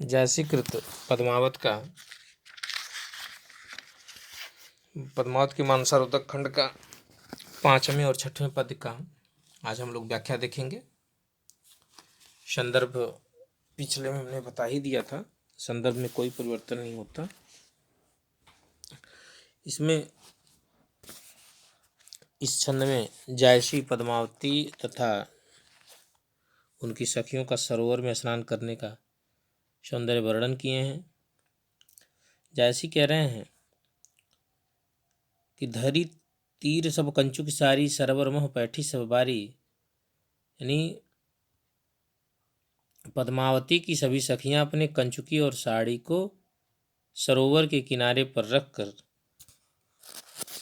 जैसीकृत पद्मावत की मानसारोदक खंड का 5वें और 6वें पद का आज हम लोग व्याख्या देखेंगे। संदर्भ पिछले में हमने बता ही दिया था, संदर्भ में कोई परिवर्तन नहीं होता। इसमें इस छंद में जायसी पद्मावती तथा उनकी सखियों का सरोवर में स्नान करने का सौंदर्य वर्णन किए हैं। जायसी कह रहे हैं कि धरी तीर सब कंचु की सारी, सरोवर मोह पैठी सब बारी। यानी पद्मावती की सभी सखियां अपने कंचुकी और साड़ी को सरोवर के किनारे पर रखकर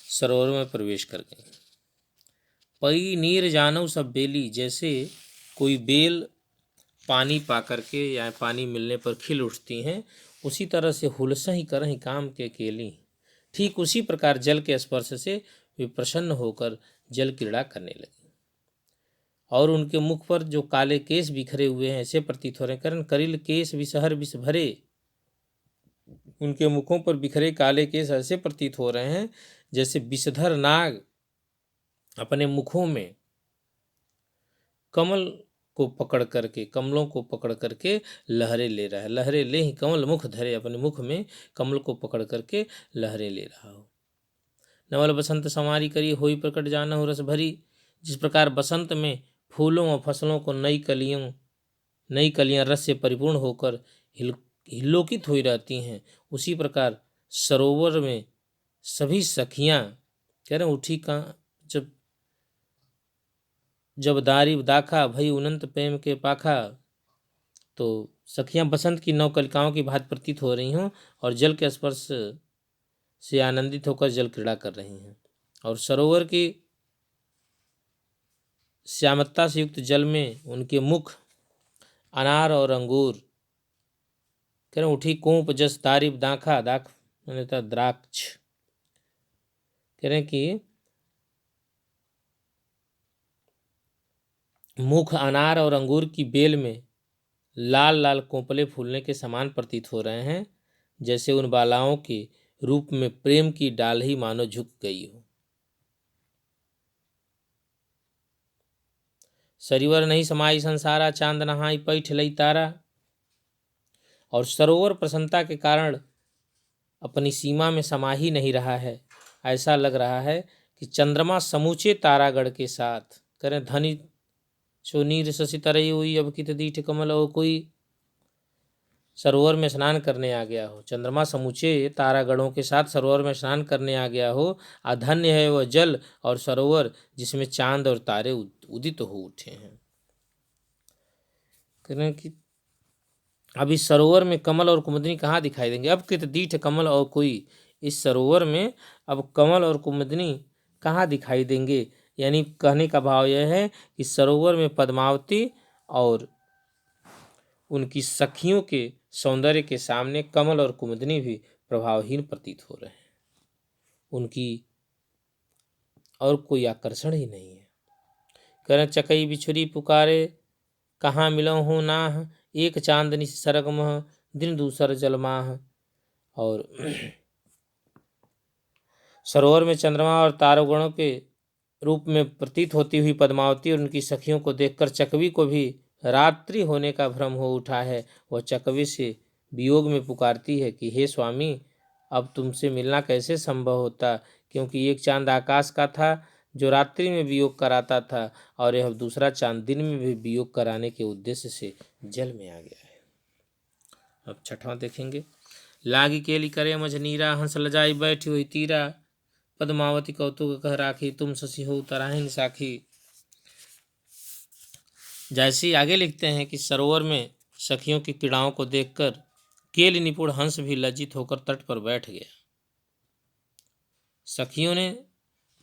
सरोवर में प्रवेश कर गई। पई नीर जानव सब बेली, जैसे कोई बेल पानी पा करके या पानी मिलने पर खिल उठती हैं, उसी तरह से हुलसही करही काम के केली। ठीक उसी प्रकार जल के स्पर्श से वे प्रसन्न होकर जल क्रीड़ा करने लगी और उनके मुख पर जो काले केश बिखरे हुए हैं ऐसे प्रतीत हो रहे हैं। करण करिल केश विषहर विष भरे, उनके मुखों पर बिखरे काले केश ऐसे प्रतीत हो रहे हैं जैसे विषधर नाग अपने मुखों में कमल को पकड़ करके, कमलों को पकड़ करके लहरें ले रहा है। लहरें ले ही कमल मुख धरे, अपने मुख में कमल को पकड़ करके लहरें ले रहा हो। नवल बसंत संवारी करी, होई प्रकट जानहु रस भरी। जिस प्रकार बसंत में फूलों और फसलों को नई कलियां रस से परिपूर्ण होकर हिल्लोकित हुई रहती हैं, उसी प्रकार सरोवर में सभी सखियां कह रहे उठी का जब दारी दाखा भई उनंत प्रेम के पाखा। तो सखियां बसंत की नौ कलिकाओं की भांति प्रतीत हो रही हों और जल के स्पर्श से आनंदित होकर जल क्रीड़ा कर रही हैं और सरोवर की श्यामता से युक्त जल में उनके मुख अनार और अंगूर कह रहे उठी कोप जस दारिब दाखा, दाख मैंने था द्राक्ष, कह रहे कि मुख अनार और अंगूर की बेल में लाल लाल कोंपले फूलने के समान प्रतीत हो रहे हैं, जैसे उन बालाओं के रूप में प्रेम की डाल ही मानो झुक गई हो। सरिवर नहीं समाई संसारा, चांद नहाई पैठ लई तारा। और सरोवर प्रसन्नता के कारण अपनी सीमा में समा ही नहीं रहा है। ऐसा लग रहा है कि चंद्रमा समूचे तारागढ़ के साथ करें धनी चोनीर शशि तरई हुई, अब कित दीठ कमल हो कोई। सरोवर में स्नान करने आ गया हो, चंद्रमा समूचे तारागढ़ों के साथ सरोवर में स्नान करने आ गया हो। अधन्य है वह जल और सरोवर जिसमें चांद और तारे उदित हो उठे हैं। करें कि अब इस सरोवर में कमल और कुमुदनी कहाँ दिखाई देंगे? अब कित दीठ कमल और कोई, इस सरोवर में अब कमल और कुमुदनी कहाँ दिखाई देंगे? यानी कहने का भाव यह है कि सरोवर में पद्मावती और उनकी सखियों के सौंदर्य के सामने कमल और कुमुदनी भी प्रभावहीन प्रतीत हो रहे हैं। उनकी और कोई आकर्षण ही नहीं है। करें चकई बिछुरी पुकारे, कहाँ मिलो हो नाह, एक चांदनी सरगमह दिन दूसर जलमाह। और सरोवर में चंद्रमा और तारागणों के रूप में प्रतीत होती हुई पद्मावती और उनकी सखियों को देखकर चकवी को भी रात्रि होने का भ्रम हो उठा है। वह चकवी से वियोग में पुकारती है कि हे स्वामी, अब तुमसे मिलना कैसे संभव होता, क्योंकि एक चांद आकाश का था जो रात्रि में वियोग कराता था और यह दूसरा चांद दिन में भी वियोग कराने के उद्देश्य से जल में आ गया है। अब छठवां देखेंगे। लागी केली करे मझनीरा, हंस लजाई बैठी हुई तीरा। पद्मावती कौतुक कह राखी, तुम शशि हो तराहिन साखी। जैसे आगे लिखते हैं कि सरोवर में सखियों की क्रीड़ाओं को देखकर केल निपुण हंस भी लज्जित होकर तट पर बैठ गया। सखियों ने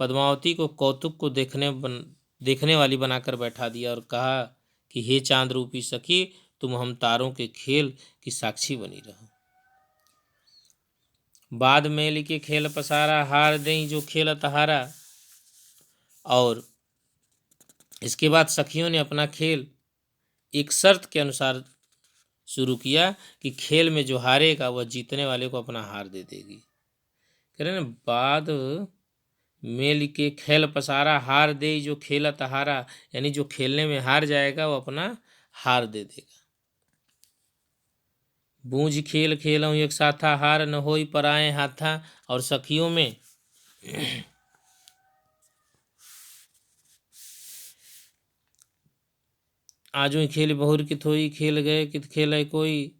पद्मावती को कौतुक को देखने वाली बनाकर बैठा दिया और कहा कि हे चांद रूपी सखी, तुम हम तारों के खेल की साक्षी बनी रहो। बाद मेली के खेल पसारा, हार दें जो खेल तहारा। और इसके बाद सखियों ने अपना खेल एक शर्त के अनुसार शुरू किया कि खेल में जो हारेगा वह जीतने वाले को अपना हार दे देगी। कह रहे ना, बाद मेल के खेल पसारा हार दे जो खेलत हारा, यानी जो खेलने में हार जाएगा वो अपना हार दे देगा। बूझ खेल खेलऊँ एक साथा, हार न होई पराए हाथा। और सखियों में आजो खेल बहुर कित होई, खेल गए कित खेल कोई।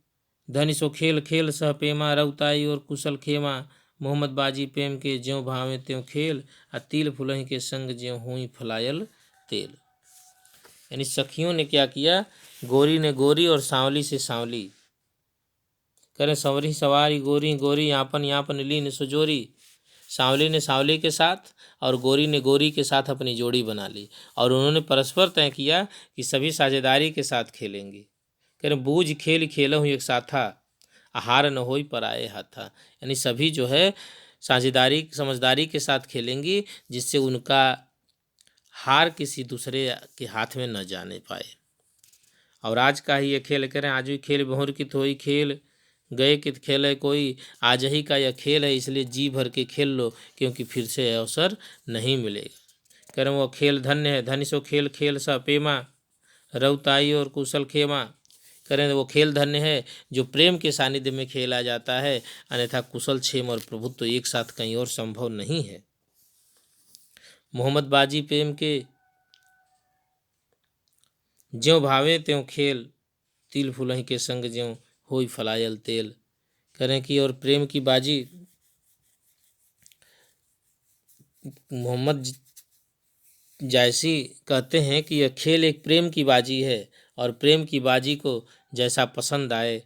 धनि सो खेल खेल सह पेमा, रउताई और कुशल खेमा। मोहम्मद बाजी प्रेम के ज्यों भावे त्यों खेल, आ तिल फुलहि के संग ज्यों हुई फलायल तेल। यानी सखियों ने क्या किया, गोरी ने गोरी और सांवली से सांवली। करें संवरी सवारी गोरी गोरी, यापन यापन लीन सुजोरी। सांवली ने सांवली के साथ और गोरी ने गोरी के साथ अपनी जोड़ी बना ली और उन्होंने परस्पर तय किया कि सभी साझेदारी के साथ खेलेंगे। कह रहे बूझ खेल खेलऊँ एक साथा, हार न होई पराए हाथा। यानी सभी जो है साझेदारी समझदारी के साथ खेलेंगी, जिससे उनका हार किसी दूसरे के हाथ में न जाने पाए। और आज का ही ये खेल करें, आज भी खेल बहुर कित होई, खेल गए कित खेल है कोई। आज ही का यह खेल है, इसलिए जी भर के खेल लो, क्योंकि फिर से अवसर नहीं मिलेगा। करें वो खेल धन्य है, धन्य सो खेल खेल सा पेमा, रउताई और कुशल खेमा। करें वो खेल धन्य है जो प्रेम के सानिध्य में खेला जाता है, अन्यथा कुशल क्षेम और प्रभुत्व तो एक साथ कहीं और संभव नहीं है। मोहम्मद बाजी प्रेम के ज्यों भावे त्यों खेल, तिल फुलहि के संग ज्यों होई फलायल तेल। करें कि और प्रेम की बाजी मोहम्मद जायसी कहते हैं कि यह खेल एक प्रेम की बाजी है, और प्रेम की बाजी को जैसा पसंद आए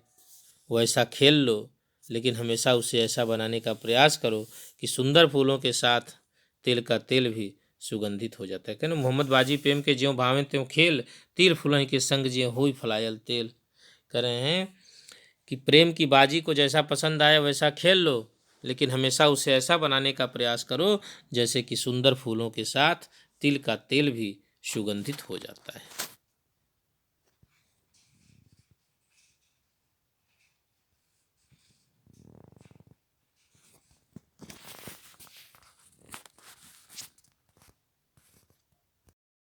वैसा खेल लो, लेकिन हमेशा उसे ऐसा बनाने का प्रयास करो कि सुंदर फूलों के साथ तिल का तेल भी सुगंधित हो जाता है। कहना मोहम्मद बाजी प्रेम के ज्यों भावें त्यों खेल, तिल फुलहि के संग ज्यों होई फलायल तेल। कह रहे हैं कि प्रेम की बाजी को जैसा पसंद आए वैसा खेल लो, लेकिन हमेशा उसे ऐसा बनाने का प्रयास करो जैसे कि सुंदर फूलों के साथ तिल का तेल भी सुगंधित हो जाता है।